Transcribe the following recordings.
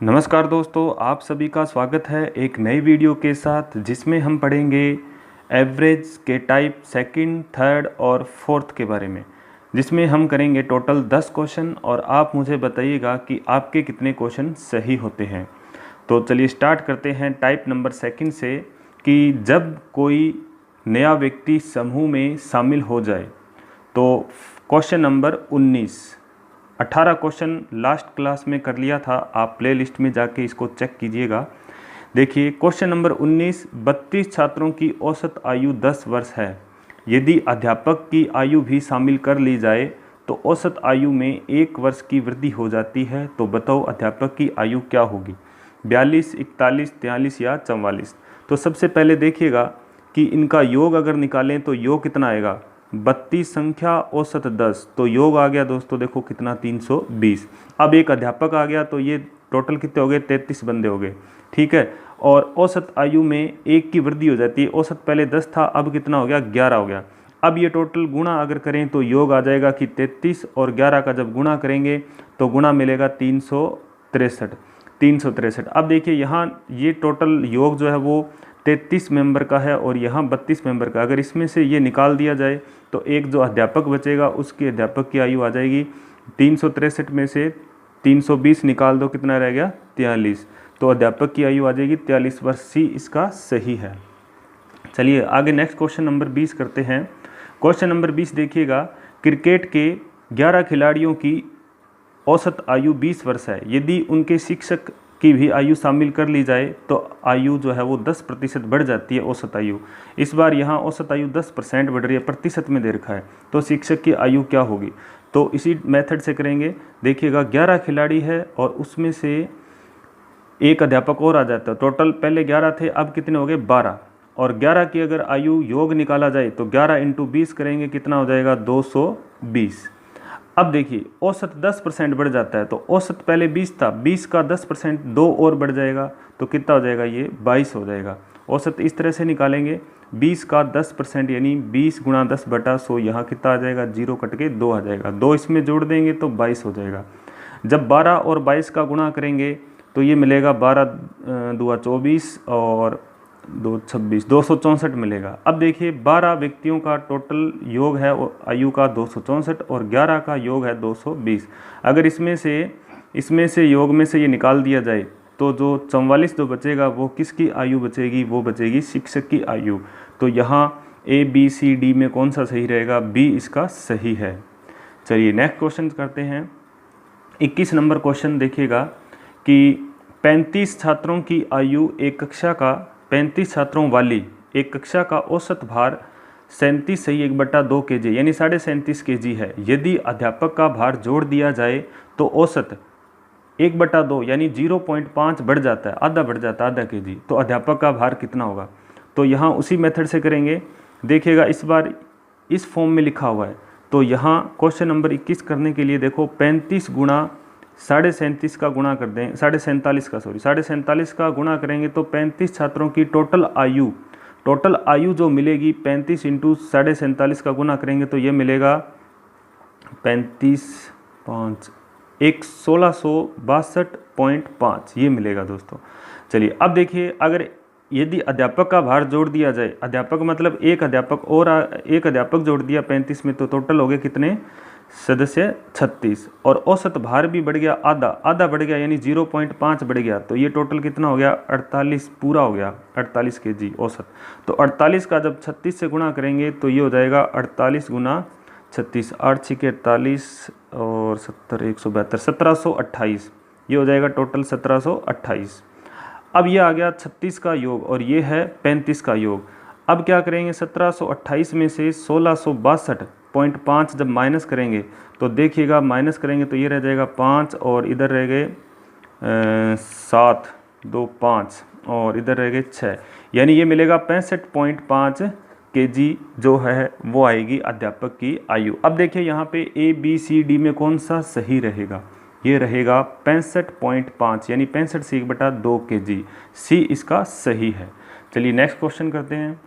नमस्कार दोस्तों, आप सभी का स्वागत है एक नई वीडियो के साथ जिसमें हम पढ़ेंगे एवरेज के टाइप सेकंड, थर्ड और फोर्थ के बारे में, जिसमें हम करेंगे टोटल 10 क्वेश्चन और आप मुझे बताइएगा कि आपके कितने क्वेश्चन सही होते हैं। तो चलिए स्टार्ट करते हैं टाइप नंबर सेकंड से कि जब कोई नया व्यक्ति समूह में शामिल हो जाए। तो question number 19, 18 question last class में कर लिया था, आप प्लेलिस्ट में जाके इसको चेक कीजिएगा। देखिए क्वेश्चन नंबर 19, 32 छात्रों की औसत आयु 10 वर्ष है। यदि अध्यापक की आयु भी शामिल कर ली जाए तो औसत आयु में 1 वर्ष की वृद्धि हो जाती है। तो बताओ अध्यापक की आयु क्या होगी, 42, 41, 43 या 44। तो सबसे पहले देखिएगा कि इनका योग अगर निकालें तो योग कितना आएगा, 32 संख्या औसत 10, तो योग आ गया दोस्तों देखो कितना 320। अब एक अध्यापक आ गया तो ये टोटल कितने हो गए, 33 बंदे हो गए, ठीक है। और औसत आयु में 1 की वृद्धि हो जाती है, औसत पहले 10 था अब कितना हो गया, 11 हो गया। अब ये टोटल गुणा अगर करें तो योग आ जाएगा कि 33 और 11 का जब गुणा करेंगे तो गुणा मिलेगा 363। अब देखिए यहाँ ये टोटल योग जो है वो 33 मेंबर का है और यहाँ 32 मेंबर का। अगर इसमें से ये निकाल दिया जाए तो एक जो अध्यापक बचेगा उसके अध्यापक की आयु आ जाएगी 363 में से 320 निकाल दो, कितना रह गया 43। तो अध्यापक की आयु आ जाएगी 43 वर्ष। सी इसका सही है। चलिए आगे नेक्स्ट क्वेश्चन नंबर 20 करते हैं। क्वेश्चन नंबर 20 देखिएगा, क्रिकेट के 11 खिलाड़ियों की औसत आयु 20 वर्ष है। यदि उनके शिक्षक की भी आयु शामिल कर ली जाए तो आयु जो है वो 10% बढ़ जाती है औसत आयु। इस बार यहाँ औसत आयु 10% बढ़ रही है, प्रतिशत में दे रखा है, तो शिक्षक की आयु क्या होगी। तो इसी मेथड से करेंगे। देखिएगा 11 खिलाड़ी है और उसमें से एक अध्यापक और आ जाता है। टोटल पहले 11 थे, अब कितने हो गए 12। और 11 की अगर आयु योग निकाला जाए तो 11 × 20 करेंगे, कितना हो जाएगा 220। अब देखिए औसत 10% बढ़ जाता है, तो औसत पहले 20 था, 20 का 10% 2 और बढ़ जाएगा तो कितना हो जाएगा, ये 22 हो जाएगा। औसत इस तरह से निकालेंगे, 20 का 10% यानी 20 × 10/100, यहाँ कितना आ जाएगा, 0 कट के 2 आ जाएगा। 2 इसमें जोड़ देंगे तो 22 हो जाएगा। जब 12 और 22 का गुणा करेंगे तो ये मिलेगा 12 दूआ 24 और 2 26, 264 मिलेगा। अब देखिए 12 व्यक्तियों का टोटल योग है आयु का 264 और 11 का योग है 220। अगर इसमें से योग में से ये निकाल दिया जाए तो जो 44 जो बचेगा वो किसकी आयु बचेगी, वो बचेगी शिक्षक की आयु। तो यहाँ ABCD में कौन सा सही रहेगा, B इसका सही है। चलिए नेक्स्ट क्वेश्चन करते हैं। 21 नंबर क्वेश्चन देखिएगा कि 35 छात्रों की आयु एक कक्षा का 35 छात्रों वाली एक कक्षा का औसत भार 37/2 kg यानी 37.5 kg है। यदि अध्यापक का भार जोड़ दिया जाए तो औसत 1/2 यानी 0.5 बढ़ जाता है, आधा बढ़ जाता है, आधा kg। तो अध्यापक का भार कितना होगा। तो यहाँ उसी मेथड से करेंगे। देखिएगा इस बार इस फॉर्म में लिखा हुआ है, तो यहाँ क्वेश्चन नंबर 21 करने के लिए देखो 35 गुणा 37.5 का गुणा कर दें, 47.5 का गुणा करेंगे तो 35 छात्रों की टोटल आयु जो मिलेगी 35 × 47.5 का गुणा करेंगे तो ये मिलेगा 35 5 एक 1662.5 ये मिलेगा दोस्तों। चलिए अब देखिए, अगर यदि अध्यापक का भार जोड़ दिया जाए, अध्यापक मतलब एक अध्यापक जोड़ दिया 35 में, तो टोटल हो गए कितने सदस्य 36। और औसत भार भी बढ़ गया, आधा बढ़ गया यानी 0.5 बढ़ गया, तो ये टोटल कितना हो गया 48 पूरा हो गया, 48 kg औसत। तो 48 का जब 36 से गुणा करेंगे तो ये हो जाएगा 48 × 36, 8 6 48 और 70 172, 1728। ये हो जाएगा टोटल 1728। अब ये आ गया 36 का योग और ये है 35 का योग। अब क्या करेंगे, 1728 में से 1662.5 जब माइनस करेंगे तो देखिएगा माइनस करेंगे तो ये रह जाएगा 5 और इधर रह गए 7 2 5 और इधर रह गए 6, यानी ये मिलेगा 65.5 kg जो है वो आएगी अध्यापक की आयु। अब देखिए यहाँ पे ABCD में कौन सा सही रहेगा, ये रहेगा 65.5 यानी 65 से 1/2 kg। सी इसका सही है। चलिए नेक्स्ट क्वेश्चन करते हैं।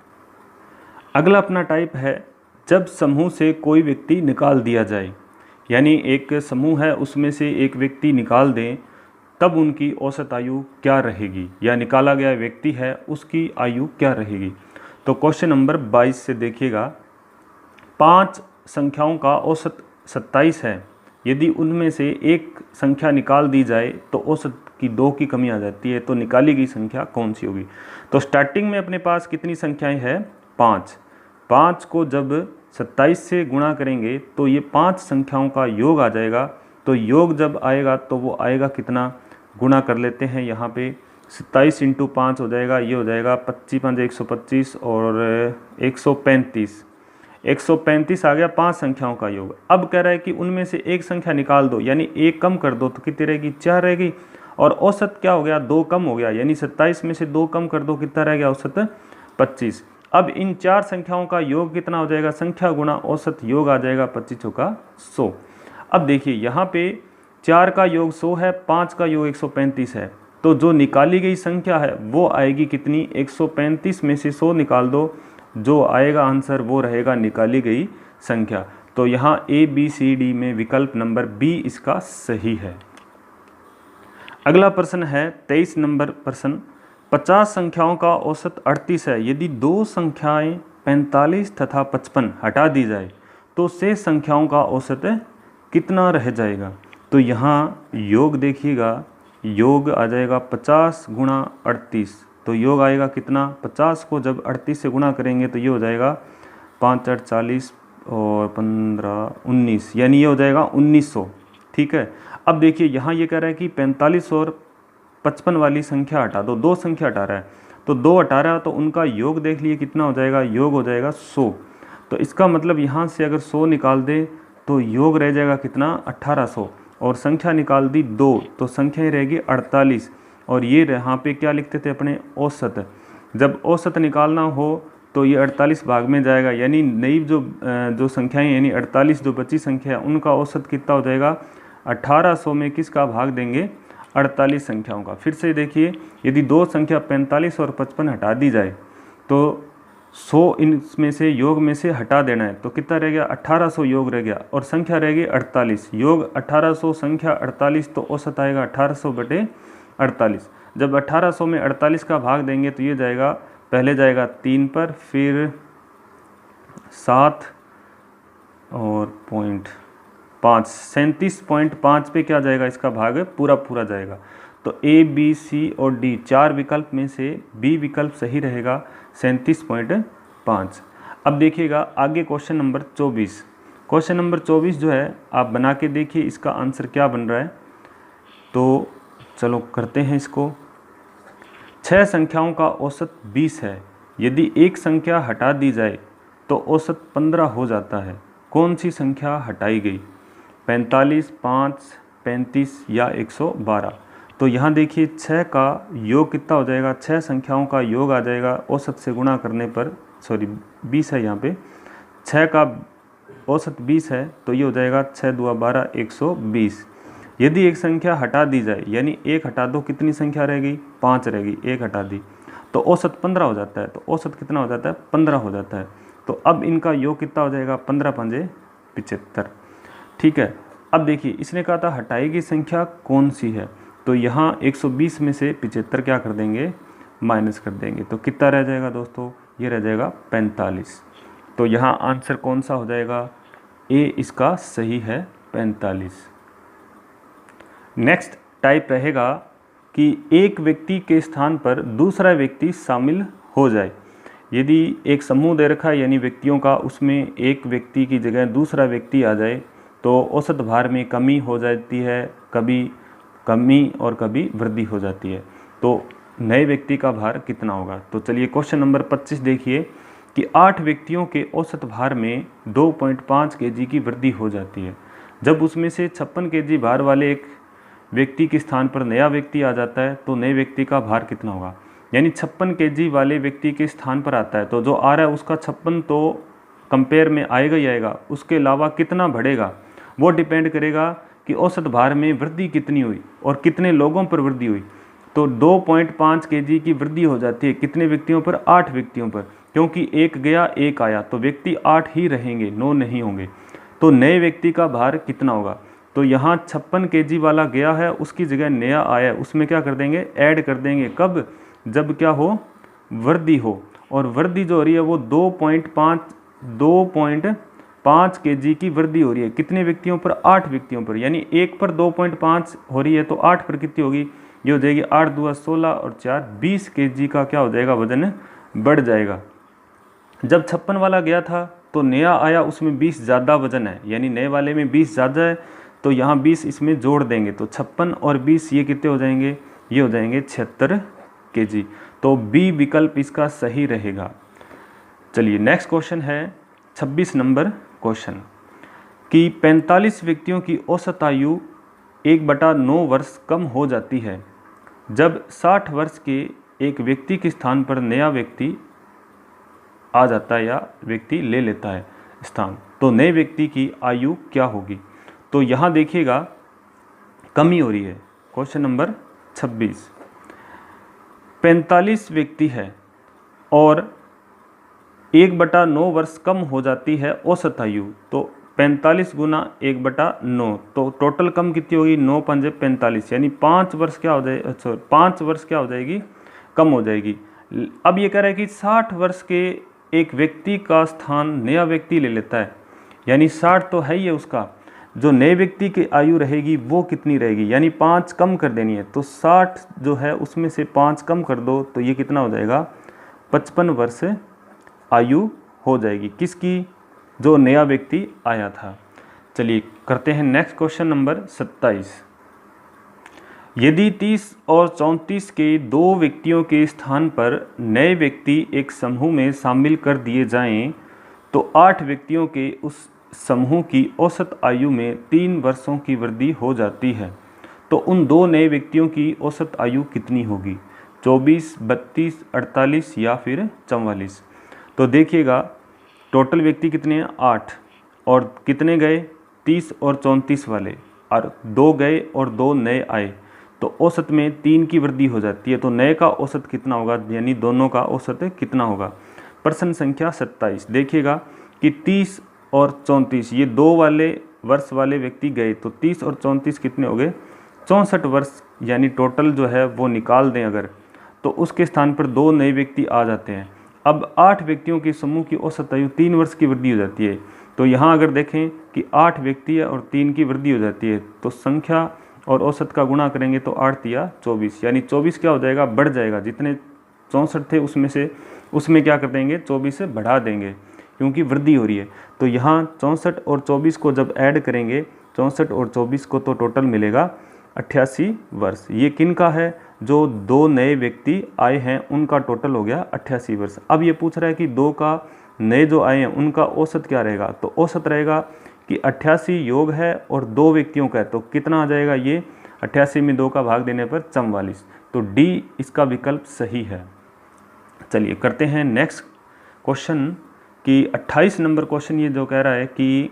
अगला अपना टाइप है जब समूह से कोई व्यक्ति निकाल दिया जाए, यानी एक समूह है उसमें से एक व्यक्ति निकाल दें तब उनकी औसत आयु क्या रहेगी, या निकाला गया व्यक्ति है उसकी आयु क्या रहेगी। तो क्वेश्चन नंबर 22 से देखिएगा, 5 संख्याओं का औसत 27 है, यदि उनमें से एक संख्या निकाल दी जाए तो औसत की 2 की कमी आ जाती है, तो निकाली गई संख्या कौन सी होगी। तो स्टार्टिंग में अपने पास कितनी संख्याएं हैं, 5। 5 को जब 27 से गुणा करेंगे तो ये 5 संख्याओं का योग आ जाएगा। तो योग जब आएगा तो वो आएगा कितना, गुणा कर लेते हैं यहाँ पे, 27 × 5 हो जाएगा, ये हो जाएगा 25 × 5 125 और 135। 135 आ गया 5 संख्याओं का योग। अब कह रहा है कि उनमें से एक संख्या निकाल दो, यानी एक कम कर दो, तो कितनी रहेगी, 4 रहेगी। और औसत क्या हो गया, 2 कम हो गया, यानी 27 में से 2 कम कर दो, कितना रह गया औसत, 25। अब इन 4 संख्याओं का योग कितना हो जाएगा, संख्या गुणा औसत, योग आ जाएगा 25 चौका 100। अब देखिए यहाँ पे 4 का योग 100 है, 5 का योग 135 है, तो जो निकाली गई संख्या है वो आएगी कितनी, 135 में से 100 निकाल दो, जो आएगा आंसर वो रहेगा निकाली गई संख्या। तो यहाँ ABCD में विकल्प नंबर बी इसका सही है। अगला प्रश्न है 23 नंबर प्रश्न, 50 संख्याओं का औसत 38 है, यदि 2 संख्याएं 45 तथा 55 हटा दी जाए तो शेष संख्याओं का औसत कितना रह जाएगा। तो यहाँ योग देखिएगा, योग आ जाएगा 50 × 38, तो योग आएगा कितना, 50 को जब 38 से गुणा करेंगे तो ये हो जाएगा 5 8 40 और 15 19, यानी ये हो जाएगा 1900। ठीक है। अब देखिए यहाँ ये कह रहा है कि 45 और 55 वाली संख्या हटा दो, 2 संख्या हटा रहा है, तो 2 हटा रहा है, तो उनका योग देख लिए कितना हो जाएगा, योग हो जाएगा 100। तो इसका मतलब यहाँ से अगर 100 निकाल दे तो योग रह जाएगा कितना, 1800, और संख्या निकाल दी 2, तो संख्या रहेगी 48। और ये यहाँ पे क्या लिखते थे अपने, औसत। जब औसत निकालना हो तो ये 48 भाग में जाएगा, यानी नई जो संख्याएं, यानी 48 जो बची संख्या है उनका औसत कितना हो जाएगा, 1800 में किसका भाग देंगे, 48 संख्याओं का। फिर से देखिए, यदि 2 संख्या 45 और 55 हटा दी जाए तो 100 इनमें से योग में से हटा देना है, तो कितना रह गया, 1800 योग रह गया, और संख्या रहेगी 48, योग 1800 संख्या 48, तो औसत आएगा 1800/48। जब 1800 में 48 का भाग देंगे तो ये जाएगा, पहले जाएगा 3 पर, फिर 7 और 5, 37.5 पे क्या जाएगा, इसका भाग पूरा पूरा जाएगा। तो A, B, C और D 4 विकल्प में से B विकल्प सही रहेगा, 37.5। अब देखिएगा आगे क्वेश्चन नंबर 24। क्वेश्चन नंबर 24 जो है आप बना के देखिए इसका आंसर क्या बन रहा है। तो चलो करते हैं इसको। 6 संख्याओं का औसत 20 है, यदि एक संख्या हटा दी जाए तो औसत 15 हो जाता है, कौन सी संख्या हटाई गई, 45, 5, 35 या 112। तो यहाँ देखिए 6 का योग कितना हो जाएगा, 6 संख्याओं का योग आ जाएगा औसत से गुणा करने पर, 20 है यहाँ पे, 6 का औसत 20 है, तो ये हो जाएगा 6 दूआ 12, 120। यदि एक संख्या हटा दी जाए, यानी एक हटा दो, कितनी संख्या रहेगी, 5 रहेगी, एक हटा दी तो औसत 15 हो जाता है, तो औसत कितना हो जाता है, 15 हो जाता है। तो अब इनका योग कितना हो जाएगा, 15 × 5 = 75। ठीक है। अब देखिए इसने कहा था हटाई गई संख्या कौन सी है, तो यहाँ 120 में से 75 क्या कर देंगे, माइनस कर देंगे, तो कितना रह जाएगा दोस्तों, ये रह जाएगा 45। तो यहाँ आंसर कौन सा हो जाएगा, ए इसका सही है, 45। नेक्स्ट टाइप रहेगा कि एक व्यक्ति के स्थान पर दूसरा व्यक्ति शामिल हो जाए। यदि एक समूह दे रखा है यानी व्यक्तियों का, उसमें एक व्यक्ति की जगह दूसरा व्यक्ति आ जाए तो औसत भार में कमी हो जाती है, कभी कमी और कभी वृद्धि हो जाती है। तो नए व्यक्ति का भार कितना होगा। तो चलिए क्वेश्चन नंबर 25 देखिए कि 8 व्यक्तियों के औसत भार में 2.5 kg की वृद्धि हो जाती है। जब उसमें से 56 kg भार वाले एक व्यक्ति के स्थान पर नया व्यक्ति आ जाता है तो नए व्यक्ति का भार कितना होगा। यानी 56 kg वाले व्यक्ति के स्थान पर आता है तो जो आ रहा है उसका 56 तो कंपेयर में आएगा ही आएगा, उसके अलावा कितना बढ़ेगा वो डिपेंड करेगा कि औसत भार में वृद्धि कितनी हुई और कितने लोगों पर वृद्धि हुई। तो 2.5 kg की वृद्धि हो जाती है कितने व्यक्तियों पर, 8 व्यक्तियों पर, क्योंकि एक गया एक आया तो व्यक्ति 8 ही रहेंगे, 9 नहीं होंगे। तो नए व्यक्ति का भार कितना होगा, तो यहाँ 56 kg वाला गया है, उसकी जगह नया आया है, उसमें क्या कर देंगे, ऐड कर देंगे। कब? जब क्या हो, वृद्धि हो। और वृद्धि जो हो रही है वो 2.5 kg की वृद्धि हो रही है। कितने व्यक्तियों पर? 8 व्यक्तियों पर। यानी एक पर 2.5 हो रही है तो 8 पर कितनी होगी? ये हो जाएगी 8 दूना 16 और 4 20 kg का क्या हो जाएगा, वजन बढ़ जाएगा। जब 56 वाला गया था तो नया आया, उसमें 20 ज़्यादा वजन है, यानी नए वाले में 20 ज़्यादा है, तो यहाँ 20 इसमें जोड़ देंगे तो 56 और 20 ये कितने हो जाएंगे? ये हो जाएंगे 76 kg। तो बी विकल्प इसका सही रहेगा। चलिए नेक्स्ट क्वेश्चन है 26 नंबर क्वेश्चन कि 45 व्यक्तियों की औसत आयु 1/9 वर्ष कम हो जाती है जब 60 वर्ष के एक व्यक्ति के स्थान पर नया व्यक्ति आ जाता है या व्यक्ति ले लेता है स्थान। तो नए व्यक्ति की आयु क्या होगी? तो यहाँ देखिएगा कमी हो रही है। क्वेश्चन नंबर 26, 45 व्यक्ति है और 1/9 वर्ष कम हो जाती है औसत आयु। तो 45 गुना 1/9, तो टोटल कम कितनी होगी? 9 पंजे 45, यानी 5 वर्ष क्या हो जाएगी? 5 वर्ष क्या हो जाएगी? कम हो जाएगी। अब ये कह रहा है कि 60 वर्ष के एक व्यक्ति का स्थान नया व्यक्ति ले लेता है, यानी 60 तो है ही है उसका, जो नए व्यक्ति की आयु रहेगी वो कितनी रहेगी? यानी 5 कम कर देनी है। तो 60 जो है उसमें से 5 कम कर दो तो ये कितना हो जाएगा? 55 वर्ष आयु हो जाएगी। किसकी? जो नया व्यक्ति आया था। चलिए करते हैं नेक्स्ट क्वेश्चन नंबर 27। यदि 30 और 34 के दो व्यक्तियों के स्थान पर नए व्यक्ति एक समूह में शामिल कर दिए जाएं, तो 8 व्यक्तियों के उस समूह की औसत आयु में 3 वर्षों की वृद्धि हो जाती है। तो उन दो नए व्यक्तियों की औसत आयु कितनी होगी? 24, 32, 48 या फिर 44? तो देखिएगा टोटल व्यक्ति कितने हैं? 8। और कितने गए? 30 और 34 वाले, और 2 गए और 2 नए आए, तो औसत में 3 की वृद्धि हो जाती है। तो नए का औसत कितना होगा, यानी दोनों का औसत कितना होगा? प्रश्न संख्या 27 देखिएगा कि 30 और 34 ये 2 वाले वर्ष वाले व्यक्ति गए, तो 30 और 34 कितने हो गए? 64 वर्ष, यानी टोटल जो है वो निकाल दें अगर, तो उसके स्थान पर 2 नए व्यक्ति आ जाते हैं। अब 8 व्यक्तियों के समूह की औसत आयु 3 वर्ष की वृद्धि हो जाती है। तो यहाँ अगर देखें कि 8 व्यक्ति है और 3 की वृद्धि हो जाती है, तो संख्या और औसत का गुणा करेंगे तो 8 या 24, यानी 24 क्या हो जाएगा? बढ़ जाएगा। जितने 64 थे उसमें क्या कर देंगे? 24 से बढ़ा देंगे, क्योंकि वृद्धि हो रही है। तो यहाँ 64 और 24 को जब ऐड करेंगे, 64 और 24 को, तो टोटल मिलेगा 88 वर्ष। ये किन का है? जो 2 नए व्यक्ति आए हैं उनका टोटल हो गया 88 वर्ष। अब ये पूछ रहा है कि 2 का नए जो आए हैं उनका औसत क्या रहेगा? तो औसत रहेगा कि 88 योग है और 2 व्यक्तियों का है, तो कितना आ जाएगा? ये 88 में 2 का भाग देने पर 44। तो डी इसका विकल्प सही है। चलिए करते हैं नेक्स्ट क्वेश्चन कि 28 नंबर क्वेश्चन ये जो कह रहा है कि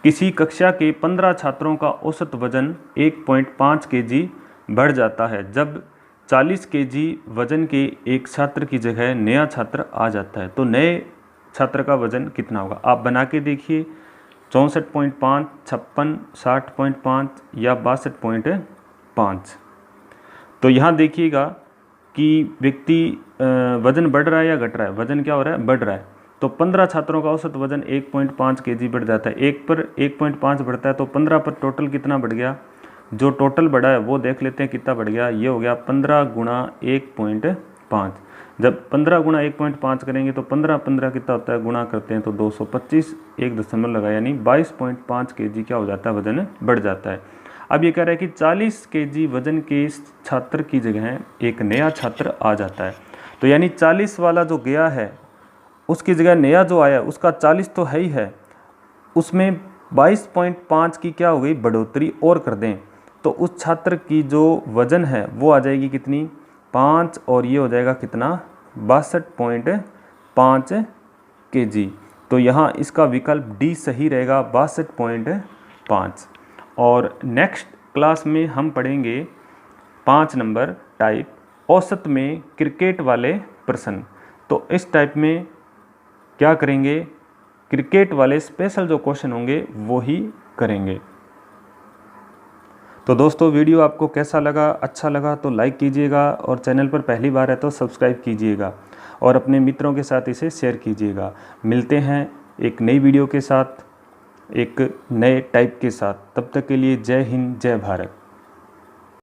किसी कक्षा के 15 छात्रों का औसत वजन 1.5 kg बढ़ जाता है जब 40 kg वजन के एक छात्र की जगह नया छात्र आ जाता है। तो नए छात्र का वजन कितना होगा? आप बना के देखिए। 64.5, 56, 60.5 या 62.5। तो यहाँ देखिएगा कि व्यक्ति वजन बढ़ रहा है या घट रहा है? वजन क्या हो रहा है? बढ़ रहा है। तो 15 छात्रों का औसत वजन 1.5 kg बढ़ जाता है। एक पर 1.5 बढ़ता है तो 15 पर टोटल कितना बढ़ गया? जो टोटल बढ़ा है वो देख लेते हैं कितना बढ़ गया। ये हो गया 15 गुणा 1.5। जब 15 गुणा 1.5 करेंगे तो 15 कितना होता है? गुणा करते हैं तो 225, 1 दशमलव लगा, यानी 22.5 kg क्या हो जाता है? वजन बढ़ जाता है। अब ये कह रहा है कि 40 kg वजन के छात्र की जगह एक नया छात्र आ जाता है। तो यानी 40 वाला जो गया है उसकी जगह नया जो आया उसका 40 तो है ही है, उसमें 22.5 की क्या हो गई? बढ़ोतरी और कर दें, तो उस छात्र की जो वजन है वो आ जाएगी कितनी? 5, और ये हो जाएगा कितना? 62.5 kg। तो यहाँ इसका विकल्प डी सही रहेगा, 62.5। और नेक्स्ट क्लास में हम पढ़ेंगे 5 नंबर टाइप औसत में क्रिकेट वाले प्रश्न। तो इस टाइप में क्या करेंगे? क्रिकेट वाले स्पेशल जो क्वेश्चन होंगे वो ही करेंगे। तो दोस्तों वीडियो आपको कैसा लगा, अच्छा लगा तो लाइक कीजिएगा और चैनल पर पहली बार है तो सब्सक्राइब कीजिएगा और अपने मित्रों के साथ इसे शेयर कीजिएगा। मिलते हैं एक नई वीडियो के साथ, एक नए टाइप के साथ। तब तक के लिए जय हिंद, जय भारत।